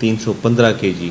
315 kg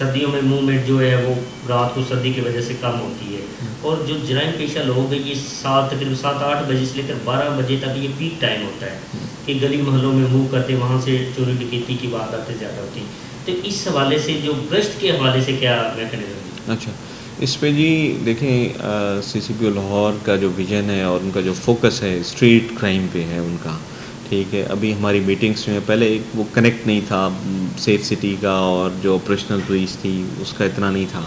سردیوں میں movement جو ہے وہ رات کو سردی کی وجہ سے کم ہوتی ہے، اور جو جرائم پیشہ لوگ ہیں یہ تقریباً 7-8 بجے سے لے کر 12 بجے تک یہ پیک ٹائم ہوتا ہے کہ گلی محلوں میں موو کرتے، وہاں سے چوری ڈکیتی کی وارداتیں زیادہ ہوتی ہیں. تو اس حوالے سے جو گشت کے حوالے سے کیا میکینزم؟ اچھا، اس پہ جی دیکھیں سی سی پی او لاہور کا جو ویژن ہے اور ان کا جو فوکس ہے اسٹریٹ کرائم پہ ہے ان کا. ٹھیک ہے، ابھی ہماری میٹنگس میں پہلے ایک وہ کنیکٹ نہیں تھا سیف سٹی کا اور جو آپریشنل پولیس تھی اس کا اتنا نہیں تھا.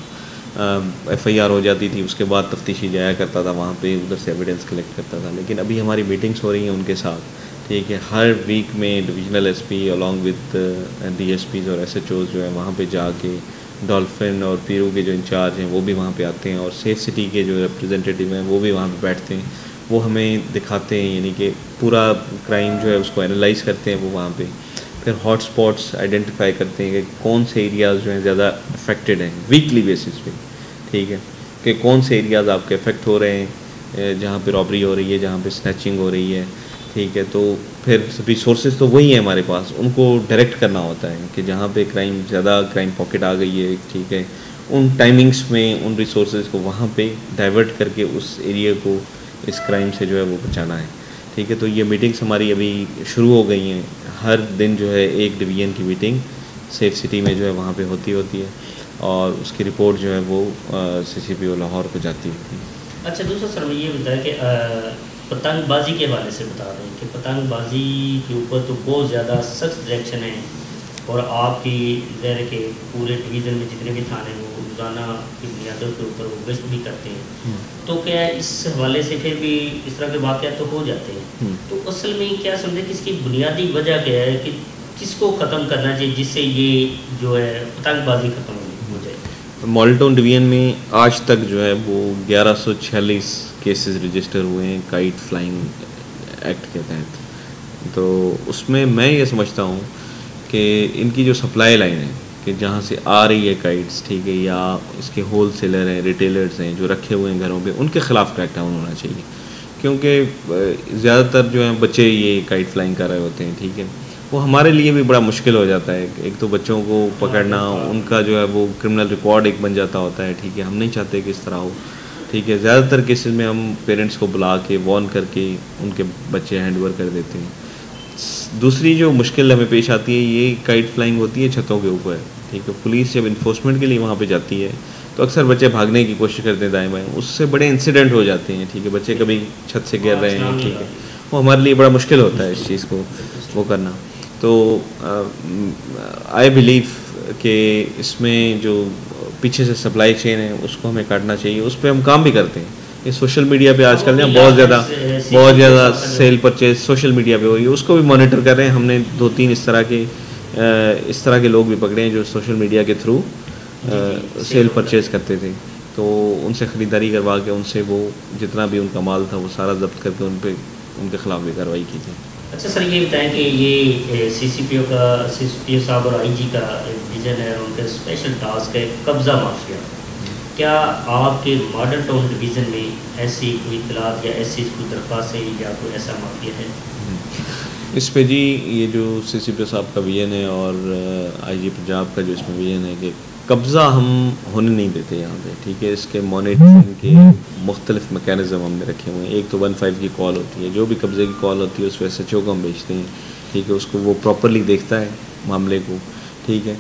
ایف آئی آر ہو جاتی تھی، اس کے بعد تفتیشی جایا کرتا تھا وہاں پہ، ادھر سے ایویڈنس کلیکٹ کرتا تھا. لیکن ابھی ہماری میٹنگس ہو رہی ہیں ان کے ساتھ. ٹھیک ہے، ہر ویک میں divisional S P along with D S Ps اور ایس ایچ اوز جو ہے وہاں پہ جا کے، ڈولفن اور پیرو کے جو انچارج ہیں وہ بھی وہاں پہ آتے ہیں، اور سیف سٹی کے جو ریپریزنٹیٹیو ہیں وہ بھی وہاں پہ بیٹھتے ہیں. وہ ہمیں دکھاتے ہیں، یعنی کہ پورا کرائم جو ہے اس کو انالائز کرتے ہیں وہ وہاں پہ. پھر ہاٹ اسپاٹس آئیڈینٹیفائی کرتے ہیں کہ کون سے ایریاز جو ہیں زیادہ افیکٹڈ ہیں ویکلی بیسس پہ. ٹھیک ہے، کہ کون سے ایریاز آپ کے افیکٹ ہو رہے ہیں، جہاں پہ رابری ہو رہی ہے، جہاں پہ اسنیچنگ ہو رہی ہے. ٹھیک ہے، تو پھر ریسورسز تو وہی ہیں ہمارے پاس، ان کو ڈائریکٹ کرنا ہوتا ہے کہ جہاں پہ کرائم پاکٹ آ گئی ہے. ٹھیک ہے، ان ٹائمنگس میں ان ریسورسز کو وہاں پہ ڈائیورٹ کر کے اس ایریا کو اس کرائم سے جو ہے وہ بچانا ہے. ٹھیک ہے، تو یہ میٹنگس ہماری ابھی شروع ہو گئی ہیں. ہر دن جو ہے ایک ڈویژن کی میٹنگ سیف سٹی میں جو ہے وہاں پہ ہوتی ہے، اور اس کی رپورٹ جو ہے وہ سی سی پی او لاہور کو جاتی ہوتی ہے. اچھا، دوسرا سر میں یہ بتایا کہ پتنگ بازی کے حوالے سے بتا دیں کہ پتنگ بازی کے اوپر تو بہت زیادہ سخت ڈائریکشن ہے، اور آپ کی ظاہر ہے کہ پورے ڈویژن میں جتنے بھی تھانے وہ روزانہ کی بنیادوں کے اوپر وہ گشت بھی کرتے ہیں. تو کیا اس حوالے سے پھر بھی اس طرح کے واقعات تو ہو جاتے ہیں، تو اصل میں کیا سمجھیں کہ اس کی بنیادی وجہ کیا ہے کہ کس کو ختم کرنا چاہیے جس سے یہ جو ہے پتنگ بازی ختم ہو جائے؟ ماڈل ٹاؤن ڈویژن میں آج تک جو ہے وہ 1146 کیسز رجسٹر ہوئے ہیں کائٹ فلائنگ ایکٹ کے تحت. تو اس میں یہ سمجھتا ہوں کہ ان کی جو سپلائی لائن ہے کہ جہاں سے آ رہی ہے کائٹس، ٹھیک ہے، یا اس کے ہول سیلر ہیں، ریٹیلرز ہیں جو رکھے ہوئے ہیں گھروں پہ، ان کے خلاف کریک ڈاؤن ہونا چاہیے. کیونکہ زیادہ تر جو ہیں بچے یہ کائٹ فلائنگ کر رہے ہوتے ہیں. ٹھیک ہے، وہ ہمارے لیے بھی بڑا مشکل ہو جاتا ہے. ایک تو بچوں کو پکڑنا، ان کا جو ہے وہ کرمنل ریکارڈ ایک بن جاتا ہوتا ہے. ٹھیک ہے، ہم نہیں چاہتے کہ اس طرح ہو. ٹھیک ہے، زیادہ تر کیسز میں ہم پیرنٹس کو بلا کے وارن کر کے ان کے بچے ہینڈ اوور کر دیتے ہیں. دوسری جو مشکل ہمیں پیش آتی ہے یہ کائٹ فلائنگ ہوتی ہے چھتوں کے اوپر. ٹھیک ہے، پولیس جب انفورسمنٹ کے لیے وہاں پہ جاتی ہے تو اکثر بچے بھاگنے کی کوشش کرتے ہیں دائیں بائیں، اس سے بڑے انسیڈنٹ ہو جاتے ہیں. ٹھیک ہے، بچے کبھی چھت سے گر رہے ہیں. ٹھیک ہے، وہ ہمارے لیے بڑا مشکل ہوتا ہے اس چیز کو وہ کرنا. تو آئی بلیو کہ اس میں جو پیچھے سے سپلائی چین ہے اس کو ہمیں کاٹنا چاہیے. اس پہ ہم کام بھی کرتے ہیں. یہ سوشل میڈیا پہ آج کل بہت زیادہ سیل پرچیز سوشل میڈیا پہ ہوئی ہے، اس کو بھی مانیٹر کر رہے ہیں. ہم نے 2-3 اس طرح کے لوگ بھی پکڑے ہیں جو سوشل میڈیا کے تھرو سیل پرچیز کرتے تھے. تو ان سے خریداری کروا کے ان سے وہ جتنا بھی ان کا مال تھا وہ سارا ضبط کر کے ان کے خلاف بھی کارروائی کی تھی. اچھا سر، یہ بتائیں کہ یہ سی سی پی او صاحب اور آئی جی کا ویژن ہے، ان کا اسپیشل ٹاسک ہے قبضہ مافیا. کیا آپ کے ماڈل ٹاؤن ڈویژن میں ایسی کوئی اطلاعات یا ایسی کوئی درخواستیں یا کوئی ایسا مافیا ہے؟ اس پہ جی یہ جو سی سی پی او صاحب کا ویژن ہے اور آئی جی پنجاب کا جو اس میں ویژن ہے کہ قبضہ ہم ہونے نہیں دیتے یہاں پہ. ٹھیک ہے، اس کے مانیٹرنگ کے مختلف میکینزم ہم نے رکھے ہوئے ہیں. ایک تو 15 کی کال ہوتی ہے، جو بھی قبضے کی کال ہوتی ہے اس پہ ایس ایچ او کو ہم بھیجتے ہیں. ٹھیک ہے، اس کو وہ پراپرلی دیکھتا ہے معاملے کو. ٹھیک ہے،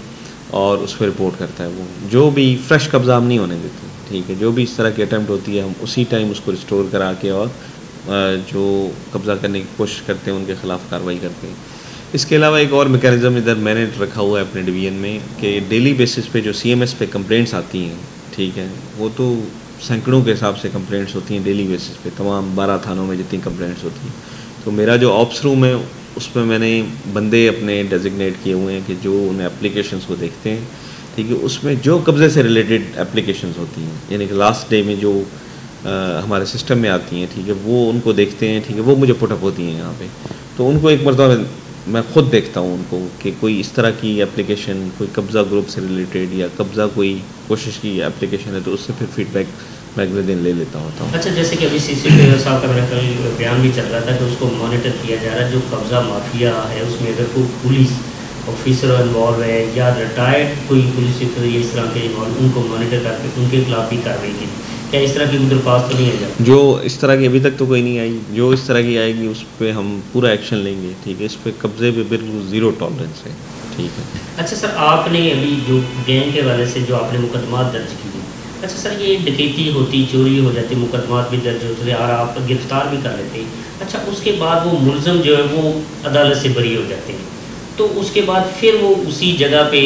اور اس پہ رپورٹ کرتا ہے. وہ جو بھی فریش قبضہ ہم نہیں ہونے دیتے. ٹھیک ہے، جو بھی اس طرح کی اٹیمپٹ ہوتی ہے ہم اسی ٹائم اس کو ریسٹور کرا کے اور جو قبضہ کرنے کی کوشش کرتے ہیں ان کے خلاف کارروائی کرتے ہیں. اس کے علاوہ ایک اور میکینزم ادھر میں نے رکھا ہوا ہے اپنے ڈویژن میں کہ ڈیلی بیسس پہ جو سی ایم ایس پہ کمپلینٹس آتی ہیں. ٹھیک ہے، وہ تو سینکڑوں کے حساب سے کمپلینٹس ہوتی ہیں ڈیلی بیسس پہ، تمام 12 تھانوں میں جتنی کمپلینٹس ہوتی ہیں. تو میرا جو آپس روم ہے اس میں نے بندے اپنے ڈیزگنیٹ کیے ہوئے ہیں کہ جو انہیں اپلیکیشنس کو دیکھتے ہیں. ٹھیک ہے، اس میں جو قبضے سے ریلیٹڈ اپلیکیشنس ہوتی ہیں، یعنی کہ لاسٹ ڈے میں جو ہمارے سسٹم میں آتی ہیں، ٹھیک ہے، وہ ان کو دیکھتے ہیں. ٹھیک ہے، وہ مجھے پٹ اپ ہوتی ہیں یہاں پہ. تو ان کو ایک مرتبہ میں خود دیکھتا ہوں ان کو کہ کوئی اس طرح کی اپلیکیشن کوئی قبضہ گروپ سے ریلیٹڈ یا قبضہ کوئی کوشش کی اپلیکیشن ہے تو اس سے پھر فیڈ بیک میں اگلے دن لے لیتا ہوتا ہوں. اچھا، جیسے کہ ابھی سی سی پی او صاحب کا میرا کل بیان بھی چل رہا تھا کہ اس کو مانیٹر کیا جا رہا ہے. جو قبضہ مافیا ہے اس میں اگر کوئی پولیس آفیسر انوالو ہے یا ریٹائرڈ کوئی پولیس افسر یا اس طرح کے انوالو، ان کو مانیٹر کر کے ان کے خلاف بھی کارروائی کی؟ کیا اس طرح کی کوئی درخواست تو نہیں ہے جب؟ جو اس طرح کی ابھی تک تو کوئی نہیں آئی، جو اس طرح کی آئے گی اس پہ ہم پورا ایکشن لیں گے، ٹھیک ہے. اس پہ قبضے پہ بالکل زیرو ٹالرنس ہے، ٹھیک ہے. اچھا سر، آپ نے ابھی جو گینگ کے والے سے جو آپ نے مقدمات درج کیے، اچھا سر یہ ڈکیتی ہوتی، چوری ہو جاتی، مقدمات بھی درج ہوتے اور آپ گرفتار بھی کر لیتے، اچھا اس کے بعد وہ ملزم جو ہے وہ عدالت سے بری ہو جاتے ہیں، تو اس کے بعد پھر وہ اسی جگہ پہ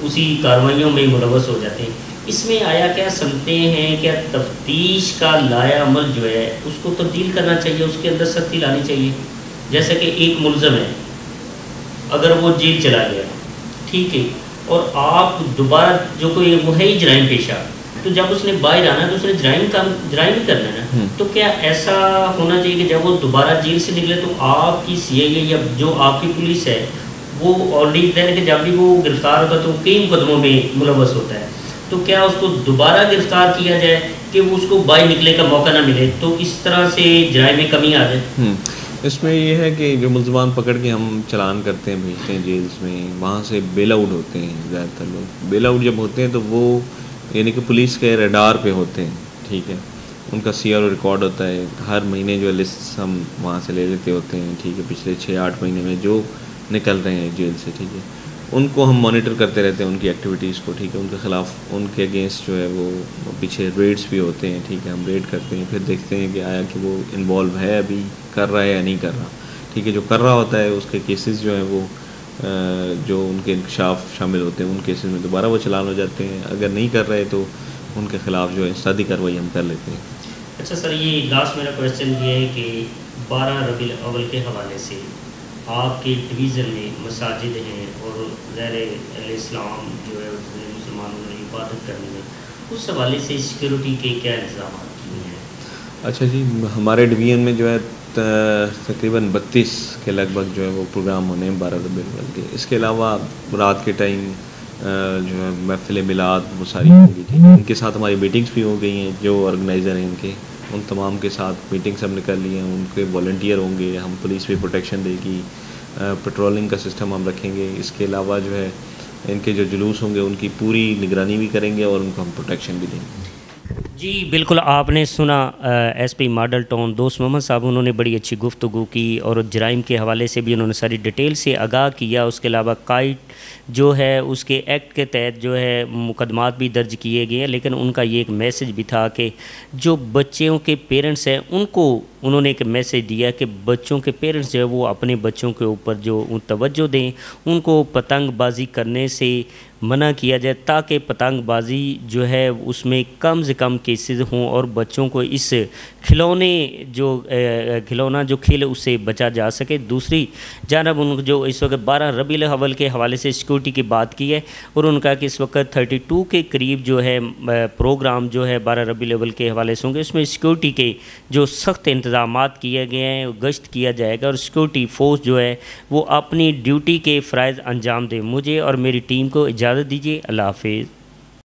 اسی کارروائیوں میں ملوث ہو جاتے ہیں. اس میں آیا کیا سمجھتے ہیں کیا تفتیش کا لائحہ عمل جو ہے اس کو تبدیل کرنا چاہیے، اس کے اندر سختی لانی چاہیے؟ جیسے کہ ایک ملزم ہے، اگر وہ جیل چلا گیا، ٹھیک ہے، اور آپ دوبارہ جو کوئی وہ ہے ہی جرائم پیشہ، تو جب اس نے باہر آنا تو اس نے جرائم ہی کرنا ہے نا، تو کیا ایسا ہونا چاہیے کہ جب وہ دوبارہ جیل سے نکلے تو آپ کی سی آئی اے یا جو آپ کی پولیس ہے وہ آلریڈی ہے کہ جب بھی وہ گرفتار ہوتا ہے تو کئی مقدموں میں ملوث ہوتا ہے، تو کیا اس کو دوبارہ گرفتار کیا جائے کہ وہ اس کو باہر نکلنے کا موقع نہ ملے، تو اس طرح سے جرائم میں کمی آ جائے؟ اس میں یہ ہے کہ جو ملزمان پکڑ کے ہم چلان کرتے ہیں، بھیجتے ہیں جیلز میں، وہاں سے بیل آؤٹ ہوتے ہیں. زیادہ تر لوگ بیل آؤٹ جب ہوتے ہیں تو وہ یعنی کہ پولیس کے ریڈار پہ ہوتے ہیں، ٹھیک ہے. ان کا سی آر او ریکارڈ ہوتا ہے، ہر مہینے جو لسٹ ہم وہاں سے لے لیتے ہوتے ہیں، ٹھیک ہے. پچھلے 6-8 مہینے میں جو نکل رہے ہیں جیل سے، ٹھیک ہے، ان کو ہم مانیٹر کرتے رہتے ہیں، ان کی ایکٹیویٹیز کو، ٹھیک ہے. ان کے خلاف، ان کے اگینسٹ جو ہے وہ پیچھے ریڈس بھی ہوتے ہیں، ٹھیک ہے. ہم ریڈ کرتے ہیں، پھر دیکھتے ہیں کہ آیا کہ وہ انوالو ہے، ابھی کر رہا ہے یا نہیں کر رہا، ٹھیک ہے. جو کر رہا ہوتا ہے اس کے کیسز جو ہیں وہ جو ان کے انکشاف شامل ہوتے ہیں ان کیسز میں دوبارہ وہ چلان ہو جاتے ہیں. اگر نہیں کر رہے تو ان کے خلاف جو ہے انسدادی کارروائی ہم کر لیتے ہیں. اچھا سر، یہ لاسٹ میرا کویشچن یہ ہے کہ 12 ربیع الاول کے حوالے سے آپ کے ڈویژن میں مساجد ہیں اور غیر اہل اسلام جو ہے مسلمانوں نے عبادت کرنی ہے، اس حوالے سے سیکورٹی کے کیا انتظامات کیے ہیں؟ اچھا جی، ہمارے ڈویژن میں جو ہے تقریباً 32 کے لگ بھگ جو ہے وہ پروگرام ہونے ہیں 12 ربیع الاول کے. اس کے علاوہ رات کے ٹائم جو ہے محفل میلاد وہ ساری ہوگی، ٹھیک ہے. ان کے ساتھ ہماری میٹنگس بھی ہو گئی ہیں، جو آرگنائزر ہیں ان کے، ان تمام کے ساتھ میٹنگس ہم نے کر لی ہیں. ان کے والنٹیئر ہوں گے، ہم پولیس بھی پروٹیکشن دے گی، پیٹرولنگ کا سسٹم ہم رکھیں گے. اس کے علاوہ جو ہے ان کے جو جلوس ہوں گے ان کی پوری نگرانی بھی کریں گے اور ان کو ہم پروٹیکشن بھی دیں گے. جی بالکل، آپ نے سنا ایس پی ماڈل ٹاؤن دوست محمد صاحب، انہوں نے بڑی اچھی گفتگو کی اور جرائم کے حوالے سے بھی انہوں نے ساری ڈیٹیل سے آگاہ کیا. اس کے علاوہ کائٹ جو ہے اس کے ایکٹ کے تحت جو ہے مقدمات بھی درج کیے گئے ہیں، لیکن ان کا یہ ایک میسج بھی تھا کہ جو بچوں کے پیرنٹس ہیں ان کو انہوں نے ایک میسج دیا کہ بچوں کے پیرنٹس جو ہے وہ اپنے بچوں کے اوپر جو توجہ دیں، ان کو پتنگ بازی کرنے سے منع کیا جائے تاکہ پتنگ بازی جو ہے اس میں کم سے کم کیسز ہوں اور بچوں کو اس کھلونا جو کھیل اس سے بچا جا سکے. دوسری جانب ان جو اس وقت 12 ربیع الاول کے حوالے سے سیکورٹی کی بات کی ہے اور ان کا کہ اس وقت 32 کے قریب جو ہے پروگرام جو ہے 12 ربیع الاول کے حوالے سے ہوں گے. اس میں سیکورٹی کے جو سخت انتظامات کیے گئے ہیں، گشت کیا جائے گا اور سیکورٹی فورس جو ہے وہ اپنی ڈیوٹی کے فرائض انجام دے. مجھے اور میری ٹیم کو اجازت دیجیے. اللہ حافظ.